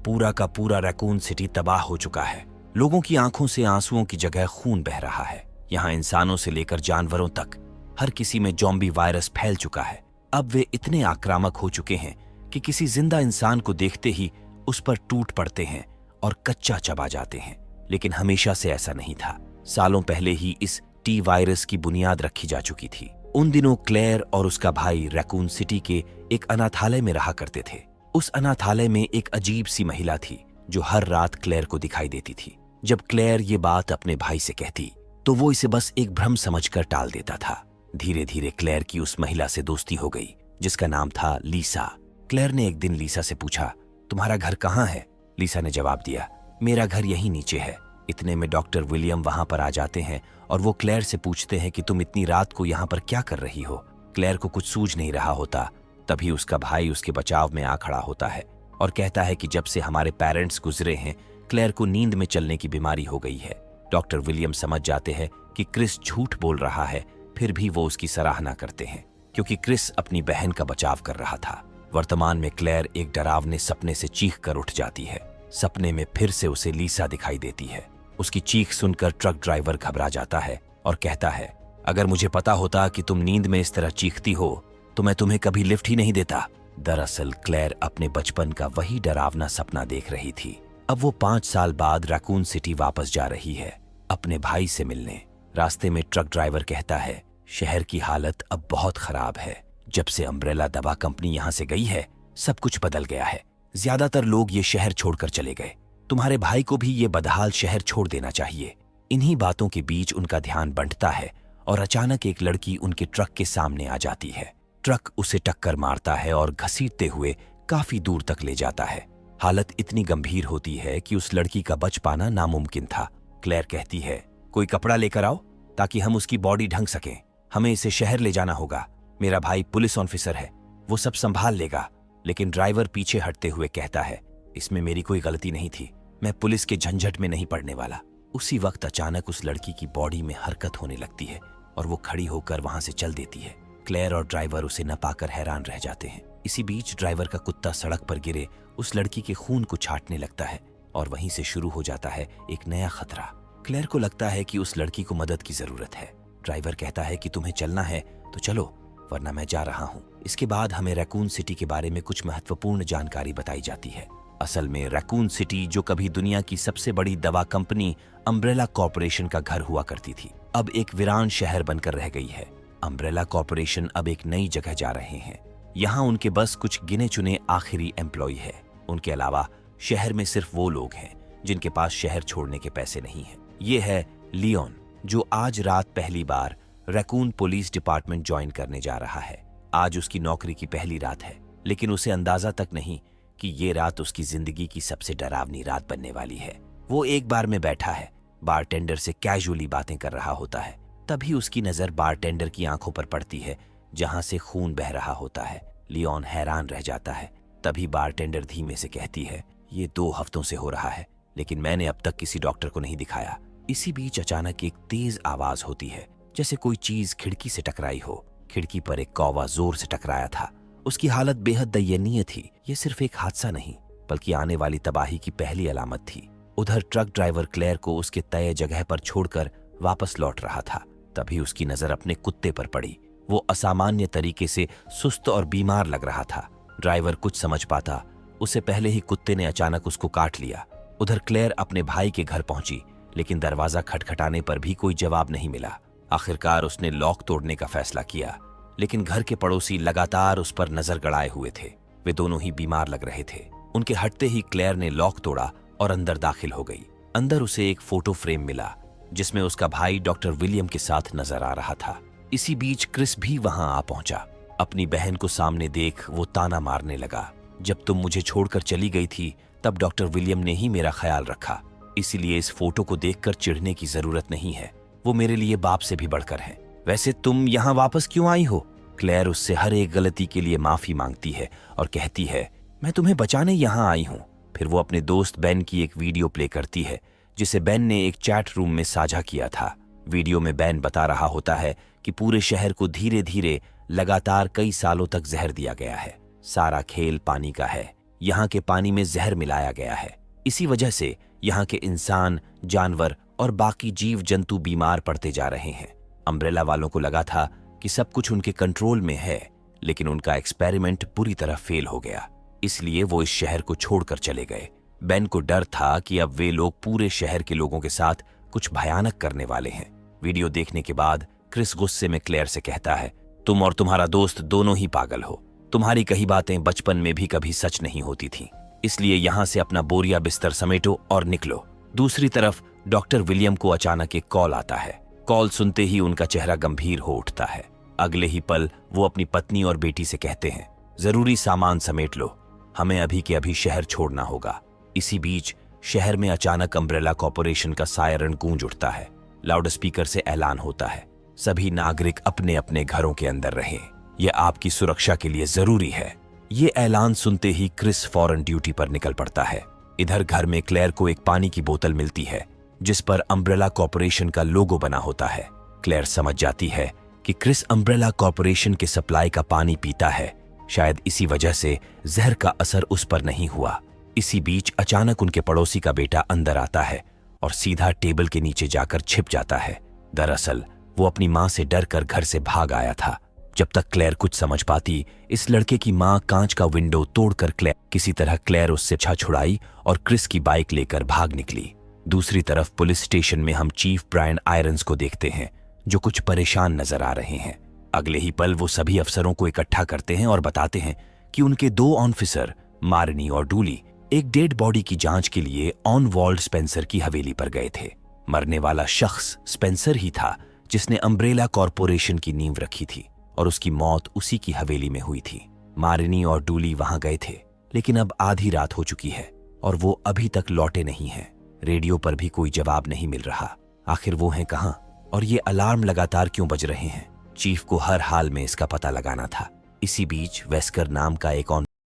पूरा का पूरा रैकून सिटी तबाह हो चुका है। लोगों की आंखों से आंसुओं की जगह खून बह रहा है। यहाँ इंसानों से लेकर जानवरों तक हर किसी में ज़ॉम्बी वायरस फैल चुका है। अब वे इतने आक्रामक हो चुके हैं कि किसी जिंदा इंसान को देखते ही उस पर टूट पड़ते हैं और कच्चा चबा जाते हैं। लेकिन हमेशा से ऐसा नहीं था। सालों पहले ही इस टी वायरस की बुनियाद रखी जा चुकी थी। उन दिनों क्लेयर और उसका भाई रैकून सिटी के एक अनाथालय में रहा करते थे। उस अनाथालय में एक अजीब सी महिला थी जो हर रात क्लेयर को दिखाई देती थी। जब क्लेयर ये बात अपने भाई से कहती तो वो इसे बस एक भ्रम समझकर टाल देता था। धीरे धीरे क्लेयर की उस महिला से दोस्ती हो गई जिसका नाम था लीसा। क्लेयर ने एक दिन लीसा से पूछा, तुम्हारा घर कहाँ है? लीसा ने जवाब दिया, मेरा घर यहीं नीचे है। इतने में डॉक्टर विलियम वहां पर आ जाते हैं और वो क्लेयर से पूछते हैं कि तुम इतनी रात को यहाँ पर क्या कर रही हो? क्लेयर को कुछ सूझ नहीं रहा होता। तभी उसका भाई उसके बचाव में आ खड़ा होता है और कहता है कि जब से हमारे पेरेंट्स गुजरे हैं क्लेयर को नींद में चलने की बीमारी हो गई है। डॉक्टर विलियम समझ जाते हैं कि क्रिस झूठ बोल रहा है, फिर भी वो उसकी सराहना करते हैं क्योंकि क्रिस अपनी बहन का बचाव कर रहा था। वर्तमान में क्लेयर एक डरावने सपने से चीख कर उठ जाती है। सपने में फिर से उसे लीसा दिखाई देती है। उसकी चीख सुनकर ट्रक ड्राइवर घबरा जाता है और कहता है, अगर मुझे पता होता कि तुम नींद में इस तरह चीखती हो तो मैं तुम्हें कभी लिफ्ट ही नहीं देता। दरअसल क्लेयर अपने बचपन का वही डरावना सपना देख रही थी। अब वो 5 साल बाद रैकून सिटी वापस जा रही है अपने भाई से मिलने। रास्ते में ट्रक ड्राइवर कहता है, शहर की हालत अब बहुत खराब है। जब से अम्ब्रेला दवा कंपनी यहाँ से गई है सब कुछ बदल गया है। ज्यादातर लोग ये शहर छोड़कर चले गए। तुम्हारे भाई को भी ये बदहाल शहर छोड़ देना चाहिए। इन्हीं बातों के बीच उनका ध्यान बंटता है और अचानक एक लड़की उनके ट्रक के सामने आ जाती है। ट्रक उसे टक्कर मारता है और घसीटते हुए काफी दूर तक ले जाता है। हालत इतनी गंभीर होती है कि उस लड़की का बच पाना नामुमकिन था। क्लेयर कहती है, कोई कपड़ा लेकर आओ ताकि हम उसकी बॉडी ढंक सकें। हमें इसे शहर ले जाना होगा। मेरा भाई पुलिस ऑफिसर है, वो सब संभाल लेगा। लेकिन ड्राइवर पीछे हटते हुए कहता है, इसमें मेरी कोई गलती नहीं थी, मैं पुलिस के झंझट में नहीं पड़ने वाला। उसी वक्त अचानक उस लड़की की बॉडी में हरकत होने लगती है और वो खड़ी होकर वहां से चल देती है। क्लेयर और ड्राइवर उसे न पाकर हैरान रह जाते हैं। इसी बीच ड्राइवर का कुत्ता सड़क पर गिरे उस लड़की के खून को छांटने लगता है और वहीं से शुरू हो जाता है एक नया खतरा। क्लेयर को लगता है कि उस लड़की को मदद की जरूरत है। ड्राइवर कहता है कि तुम्हें चलना है तो चलो, वरना मैं जा रहा हूँ। इसके बाद हमें रैकून सिटी के बारे में कुछ महत्वपूर्ण जानकारी बताई जाती है। असल में रैकून सिटी, जो कभी दुनिया की सबसे बड़ी दवा कंपनी अम्ब्रेला कॉर्पोरेशन का घर हुआ करती थी, अब एक वीरान शहर बनकर रह गई है। अम्ब्रेला कॉर्पोरेशन अब एक नई जगह जा रहे हैं। यहाँ उनके बस कुछ गिने चुने आखिरी एम्प्लॉय है। उनके अलावा शहर में सिर्फ वो लोग हैं जिनके पास शहर छोड़ने के पैसे नहीं हैं। ये है लियोन, जो आज रात पहली बार रैकून पुलिस डिपार्टमेंट ज्वाइन करने जा रहा है। आज उसकी नौकरी की पहली रात है, लेकिन उसे अंदाजा तक नहीं कि ये रात उसकी जिंदगी की सबसे डरावनी रात बनने वाली है। वो एक बार में बैठा है, बारटेंडर से कैजुअली बातें कर रहा होता है। तभी उसकी नजर बारटेंडर की आंखों पर पड़ती है जहां से खून बह रहा होता है। लियोन हैरान रह जाता है। तभी बारटेंडर धीमे से कहती है, ये 2 हफ्तों से हो रहा है, लेकिन मैंने अब तक किसी डॉक्टर को नहीं दिखाया। इसी बीच अचानक एक तेज आवाज होती है, जैसे कोई चीज खिड़की से टकराई हो। खिड़की पर एक कौवा जोर से टकराया था। उसकी हालत बेहद दयनीय थी। ये सिर्फ एक हादसा नहीं, बल्कि आने वाली तबाही की पहली अलामत थी। उधर ट्रक ड्राइवर क्लेयर को उसके तय जगह पर छोड़कर वापस लौट रहा था। तभी उसकी नजर अपने कुत्ते पर पड़ी। वो असामान्य तरीके से सुस्त और बीमार लग रहा था। ड्राइवर कुछ समझ पाता उससे पहले ही कुत्ते ने अचानक उसको काट लिया। उधर क्लेयर अपने भाई के घर पहुंची, लेकिन दरवाजा खटखटाने पर भी कोई जवाब नहीं मिला। आखिरकार उसने लॉक तोड़ने का फैसला किया, लेकिन घर के पड़ोसी लगातार उस पर नजर गड़ाए हुए थे। वे दोनों ही बीमार लग रहे थे। उनके हटते ही क्लेयर ने लॉक तोड़ा और अंदर दाखिल हो गई। अंदर उसे एक फोटो फ्रेम मिला जिसमें उसका भाई डॉक्टर विलियम के साथ नजर आ रहा था। इसी बीच क्रिस भी वहां आ पहुंचा। अपनी बहन को सामने देख वो ताना मारने लगा, जब तुम मुझे छोड़कर चली गई थी तब डॉक्टर विलियम ने ही मेरा ख्याल रखा, इसीलिए इस फोटो को देखकर चिढ़ने की जरूरत नहीं है। वो मेरे लिए बाप से भी बढ़कर है। वैसे तुम यहाँ वापस क्यों आई हो? क्लेयर उससे हर एक गलती के लिए माफी मांगती है और कहती है, मैं तुम्हें बचाने यहाँ आई हूँ। फिर वो अपने दोस्त बेन की एक वीडियो प्ले करती है जिसे बेन ने एक चैट रूम में साझा किया था। वीडियो में बेन बता रहा होता है कि पूरे शहर को धीरे धीरे लगातार कई सालों तक जहर दिया गया है। सारा खेल पानी का है। यहाँ के पानी में जहर मिलाया गया है। इसी वजह से यहाँ के इंसान, जानवर और बाकी जीव जंतु बीमार पड़ते जा रहे हैं। अम्ब्रेला वालों को लगा था कि सब कुछ उनके कंट्रोल में है, लेकिन उनका एक्सपेरिमेंट बुरी तरह फेल हो गया। इसलिए वो इस शहर को छोड़कर चले गए। बेन को डर था कि अब वे लोग पूरे शहर के लोगों के साथ कुछ भयानक करने वाले हैं। वीडियो देखने के बाद क्रिस गुस्से में क्लेयर से कहता है, तुम और तुम्हारा दोस्त दोनों ही पागल हो। तुम्हारी कही बातें बचपन में भी कभी सच नहीं होती थीं। इसलिए यहाँ से अपना बोरिया बिस्तर समेटो और निकलो। दूसरी तरफ डॉक्टर विलियम को अचानक एक कॉल आता है। कॉल सुनते ही उनका चेहरा गंभीर हो उठता है। अगले ही पल वो अपनी पत्नी और बेटी से कहते हैं, जरूरी सामान समेट लो, हमें अभी के अभी शहर छोड़ना होगा। इसी बीच शहर में अचानक अम्ब्रेला कॉर्पोरेशन का सायरन गूंज उठता है। लाउडस्पीकर से ऐलान होता है, सभी नागरिक अपने अपने घरों के अंदर रहें, यह आपकी सुरक्षा के लिए जरूरी है। ये ऐलान सुनते ही क्रिस फौरन ड्यूटी पर निकल पड़ता है। इधर घर में क्लेयर को एक पानी की बोतल मिलती है जिस पर अम्ब्रेला कॉर्पोरेशन का लोगो बना होता है। क्लेयर समझ जाती है कि क्रिस अम्ब्रेला कॉर्पोरेशन के सप्लाई का पानी पीता है। शायद इसी वजह से जहर का असर उस पर नहीं हुआ। इसी बीच अचानक उनके पड़ोसी का बेटा अंदर आता है और सीधा टेबल के नीचे जाकर छिप जाता है। दरअसल वो अपनी माँ से डरकर घर से भाग आया था। जब तक क्लेयर कुछ समझ पाती, इस लड़के की माँ कांच का विंडो तोड़कर किसी तरह क्लेयर उससे छुड़ाई और क्रिस की बाइक लेकर भाग निकली। दूसरी तरफ पुलिस स्टेशन में हम चीफ ब्रायन आयरन्स को देखते हैं जो कुछ परेशान नजर आ रहे हैं। अगले ही पल वो सभी अफसरों को इकट्ठा करते हैं और बताते हैं कि उनके 2 ऑफिसर, मारनी और डूली, एक डेड बॉडी की जांच के लिए ऑन वॉल्ड स्पेंसर की हवेली पर गए थे। मरने वाला शख्स स्पेंसर ही था जिसने अम्ब्रेला कॉर्पोरेशन की नींव रखी थी और उसकी मौत उसी की हवेली में हुई थी। मारनी और डूली वहां गए थे, लेकिन अब आधी रात हो चुकी है और वो अभी तक लौटे नहीं हैं। रेडियो पर भी कोई जवाब नहीं मिल रहा। आखिर वो हैं कहां और ये अलार्म लगातार क्यों बज रहे हैं? चीफ को हर हाल में इसका पता लगाना था। इसी बीच वेस्कर नाम का एक